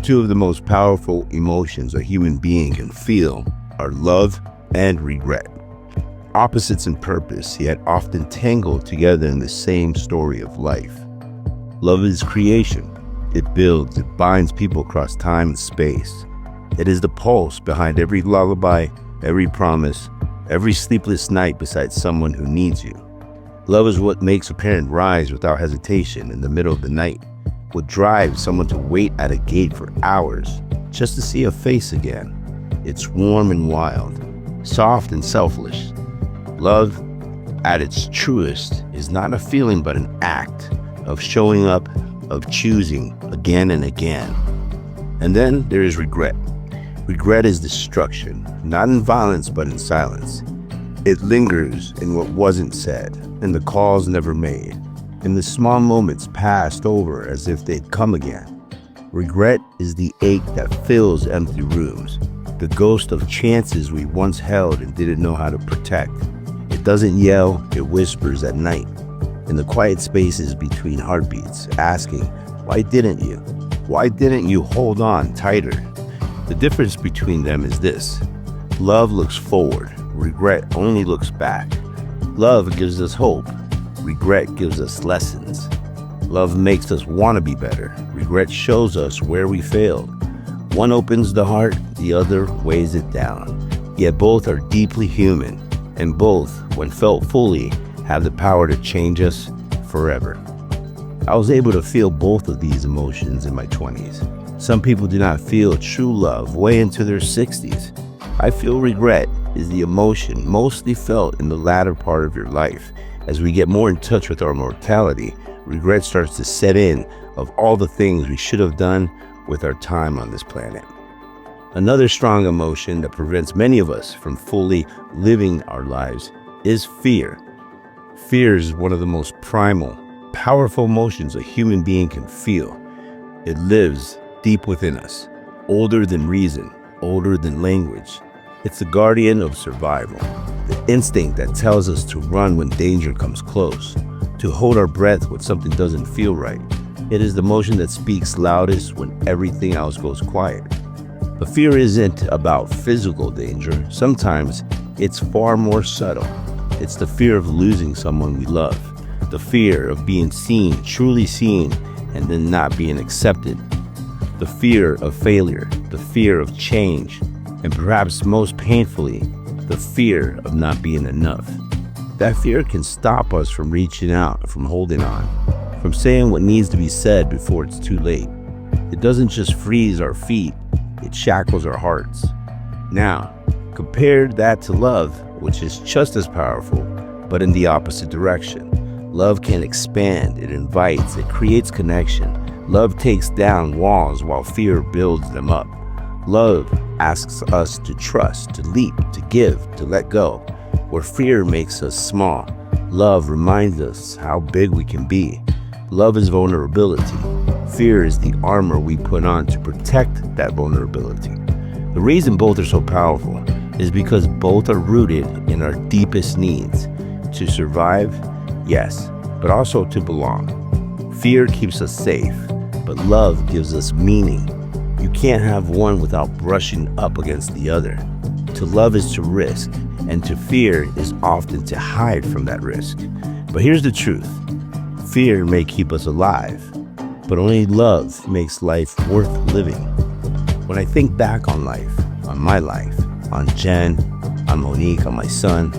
Two of the most powerful emotions a human being can feel are love and regret. Opposites in purpose, yet often tangled together in the same story of life. Love is creation. It builds, it binds people across time and space. It is the pulse behind every lullaby, every promise, every sleepless night beside someone who needs you. Love is what makes a parent rise without hesitation in the middle of the night, what drives someone to wait at a gate for hours just to see a face again. It's warm and wild, soft and selfless. Love, at its truest, is not a feeling but an act of showing up, of choosing again and again. And then there is regret. Regret is destruction, not in violence but in silence. It lingers in what wasn't said, in the calls never made, in the small moments passed over as if they'd come again. Regret is the ache that fills empty rooms, the ghost of chances we once held and didn't know how to protect. It doesn't yell, it whispers at night, in the quiet spaces between heartbeats, asking, why didn't you? Why didn't you hold on tighter? The difference between them is this. Love looks forward, regret only looks back. Love gives us hope, regret gives us lessons. Love makes us want to be better, regret shows us where we failed. One opens the heart, the other weighs it down. Yet both are deeply human, and both, when felt fully, have the power to change us forever. I was able to feel both of these emotions in my 20s. Some people do not feel true love way into their 60s. I feel regret is the emotion mostly felt in the latter part of your life. As we get more in touch with our mortality, regret starts to set in of all the things we should have done with our time on this planet. Another strong emotion that prevents many of us from fully living our lives is fear. Fear is one of the most primal, powerful emotions a human being can feel. It lives deep within us, older than reason, older than language. It's the guardian of survival, the instinct that tells us to run when danger comes close, to hold our breath when something doesn't feel right. It is the emotion that speaks loudest when everything else goes quiet. But fear isn't about physical danger. Sometimes it's far more subtle. It's the fear of losing someone we love, the fear of being seen, truly seen, and then not being accepted, the fear of failure, the fear of change, and perhaps most painfully, the fear of not being enough. That fear can stop us from reaching out, from holding on, from saying what needs to be said before it's too late. It doesn't just freeze our feet, it shackles our hearts. Now, compare that to love, which is just as powerful, but in the opposite direction. Love can expand, it invites, it creates connection. Love takes down walls while fear builds them up. Love asks us to trust, to leap, to give, to let go. Where fear makes us small, love reminds us how big we can be. Love is vulnerability. Fear is the armor we put on to protect that vulnerability. The reason both are so powerful is because both are rooted in our deepest needs. To survive, yes, but also to belong. Fear keeps us safe, but love gives us meaning. You can't have one without brushing up against the other. To love is to risk, and to fear is often to hide from that risk. But here's the truth. Fear may keep us alive, but only love makes life worth living. When I think back on life, on my life, on Jen, on Monique, on my son,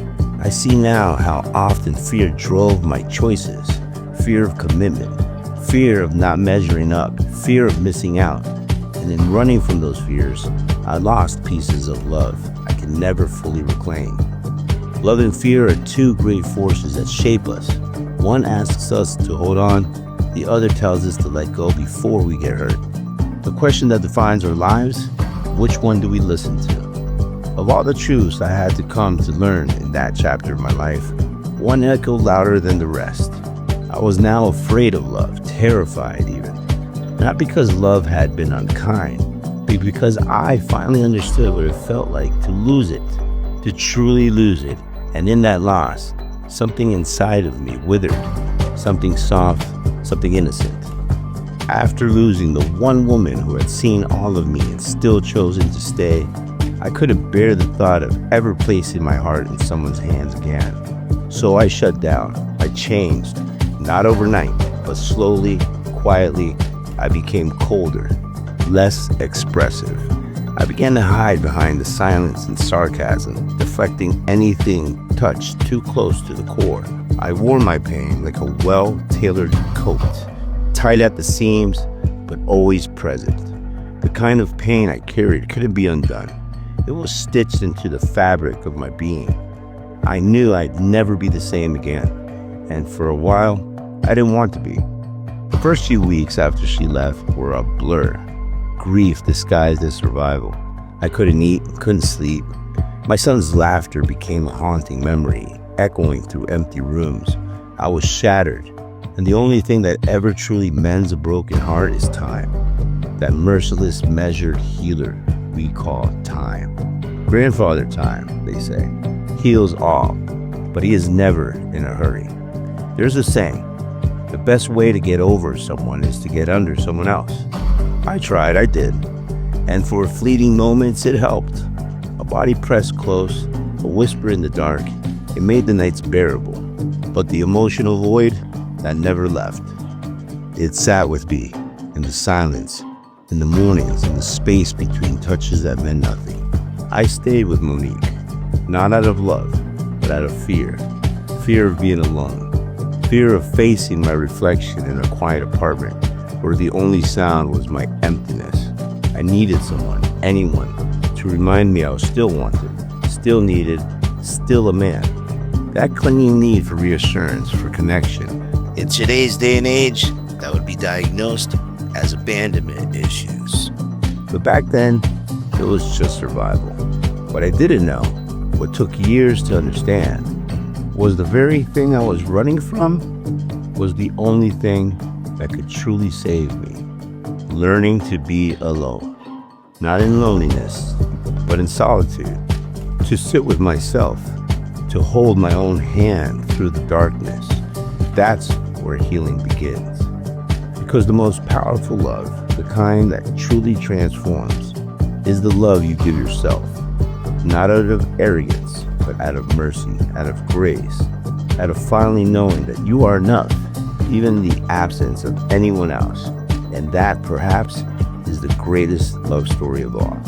I see now how often fear drove my choices. Fear of commitment, fear of not measuring up, fear of missing out. And in running from those fears, I lost pieces of love I can never fully reclaim. Love and fear are two great forces that shape us. One asks us to hold on, the other tells us to let go before we get hurt. The question that defines our lives, which one do we listen to? Of all the truths I had to come to learn in that chapter of my life, one echoed louder than the rest. I was now afraid of love, terrified even. Not because love had been unkind, but because I finally understood what it felt like to lose it, to truly lose it. And in that loss, something inside of me withered, something soft, something innocent. After losing the one woman who had seen all of me and still chosen to stay, I couldn't bear the thought of ever placing my heart in someone's hands again. So I shut down. I changed. Not overnight, but slowly, quietly, I became colder, less expressive. I began to hide behind the silence and sarcasm, deflecting anything touched too close to the core. I wore my pain like a well-tailored coat, tight at the seams, but always present. The kind of pain I carried couldn't be undone. It was stitched into the fabric of my being. I knew I'd never be the same again, and for a while, I didn't want to be. The first few weeks after she left were a blur. Grief disguised as survival. I couldn't eat, couldn't sleep. My son's laughter became a haunting memory, echoing through empty rooms. I was shattered, and the only thing that ever truly mends a broken heart is time. That merciless, measured healer we call time. Grandfather time, they say, heals all, but he is never in a hurry. There's a saying, the best way to get over someone is to get under someone else. I tried, I did, and for fleeting moments it helped. A body pressed close, a whisper in the dark, it made the nights bearable, but the emotional void, that never left. It sat with me, in the silence, in the mornings, in the space between touches that meant nothing. I stayed with Monique, not out of love, but out of fear. Fear of being alone. Fear of facing my reflection in a quiet apartment where the only sound was my emptiness. I needed someone, anyone, to remind me I was still wanted, still needed, still a man. That clinging need for reassurance, for connection. In today's day and age, that would be diagnosed as abandonment issues. But back then, it was just survival. What I didn't know, what took years to understand, was the very thing I was running from was the only thing that could truly save me. Learning to be alone. Not in loneliness, but in solitude. To sit with myself, to hold my own hand through the darkness. That's where healing begins. Because the most powerful love, the kind that truly transforms, is the love you give yourself. Not out of arrogance, but out of mercy, out of grace, out of finally knowing that you are enough, even in the absence of anyone else. And that, perhaps, is the greatest love story of all.